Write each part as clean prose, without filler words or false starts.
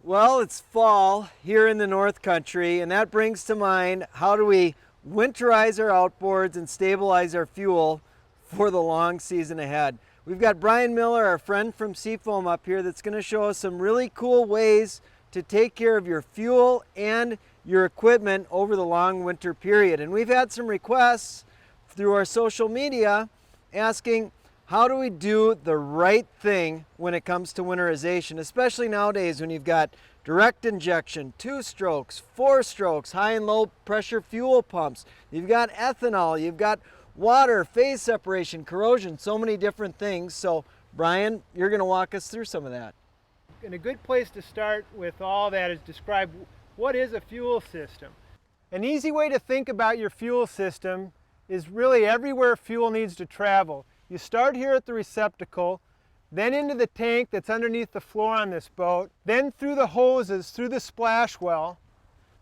Well, it's fall here in the North Country, and that brings to mind how do we winterize our outboards and stabilize our fuel for the long season ahead. We've got Brian Miller, our friend from Seafoam, up here that's going to show us some really cool ways to take care of your fuel and your equipment over the long winter period. And we've had some requests through our social media asking, how do we do the right thing when it comes to winterization, especially nowadays when you've got direct injection, 2 strokes, 4 strokes, high and low pressure fuel pumps, you've got ethanol, you've got water, phase separation, corrosion, so many different things. So Brian, you're going to walk us through some of that. And a good place to start with all that is describe what is a fuel system. An easy way to think about your fuel system is really everywhere fuel needs to travel. You start here at the receptacle, then into the tank that's underneath the floor on this boat, then through the hoses, through the splash well.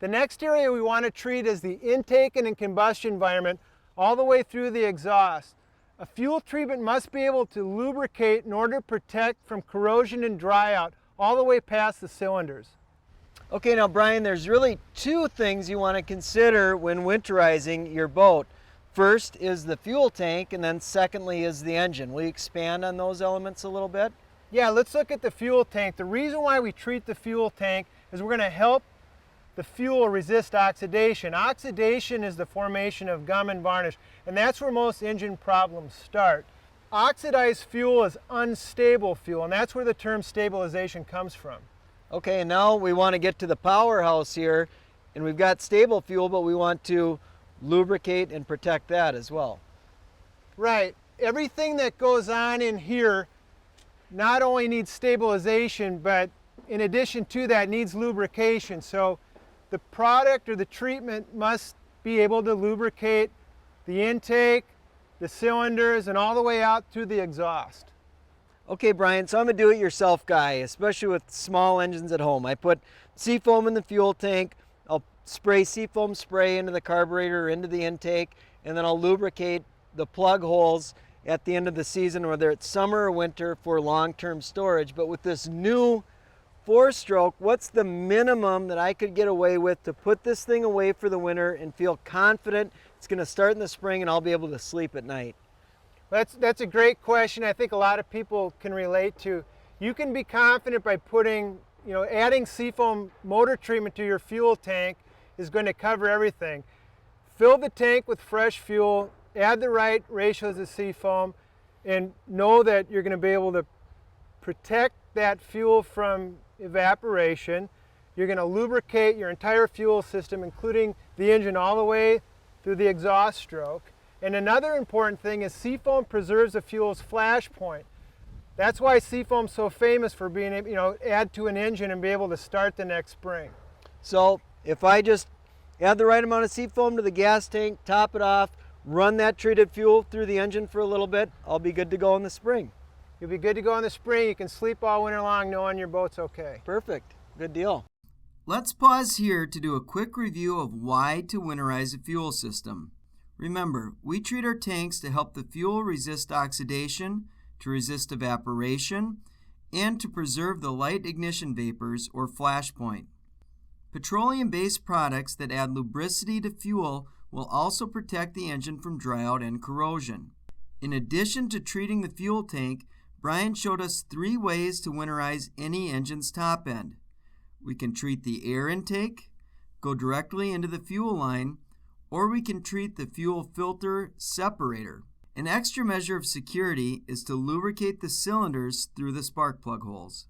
The next area we want to treat is the intake and combustion environment, all the way through the exhaust. A fuel treatment must be able to lubricate in order to protect from corrosion and dry out, all the way past the cylinders. Okay, now Brian, there's really 2 things you want to consider when winterizing your boat. First is the fuel tank, and then secondly is the engine. Will you expand on those elements a little bit? Yeah, let's look at the fuel tank. The reason why we treat the fuel tank is we're going to help the fuel resist oxidation. Oxidation is the formation of gum and varnish, and that's where most engine problems start. Oxidized fuel is unstable fuel, and that's where the term stabilization comes from. Okay, and now we want to get to the powerhouse here, and we've got stable fuel, but we want to lubricate and protect that as well. Right. Everything that goes on in here not only needs stabilization, but in addition to that needs lubrication. So the product or the treatment must be able to lubricate the intake, the cylinders, and all the way out through the exhaust. Okay, Brian, so I'm a do-it-yourself guy, especially with small engines at home. I put Seafoam in the fuel tank, I'll spray Seafoam spray into the carburetor or into the intake, and then I'll lubricate the plug holes at the end of the season, whether it's summer or winter, for long-term storage. But with this new 4-stroke, what's the minimum that I could get away with to put this thing away for the winter and feel confident it's going to start in the spring and I'll be able to sleep at night? That's a great question. I think a lot of people can relate to. You can be confident by putting, adding Seafoam motor treatment to your fuel tank is going to cover everything. Fill the tank with fresh fuel, add the right ratios of Seafoam, and know that you're going to be able to protect that fuel from evaporation. You're going to lubricate your entire fuel system, including the engine, all the way through the exhaust stroke. And another important thing is Seafoam preserves the fuel's flash point. That's why Seafoam's so famous for being able, add to an engine and be able to start the next spring. So if I just add the right amount of Seafoam to the gas tank, top it off, run that treated fuel through the engine for a little bit, I'll be good to go in the spring. You'll be good to go in the spring. You can sleep all winter long knowing your boat's okay. Perfect. Good deal. Let's pause here to do a quick review of why to winterize a fuel system. Remember, we treat our tanks to help the fuel resist oxidation, to resist evaporation, and to preserve the light ignition vapors or flash point. Petroleum-based products that add lubricity to fuel will also protect the engine from dry out and corrosion. In addition to treating the fuel tank, Brian showed us 3 ways to winterize any engine's top end. We can treat the air intake, go directly into the fuel line, or we can treat the fuel filter separator. An extra measure of security is to lubricate the cylinders through the spark plug holes.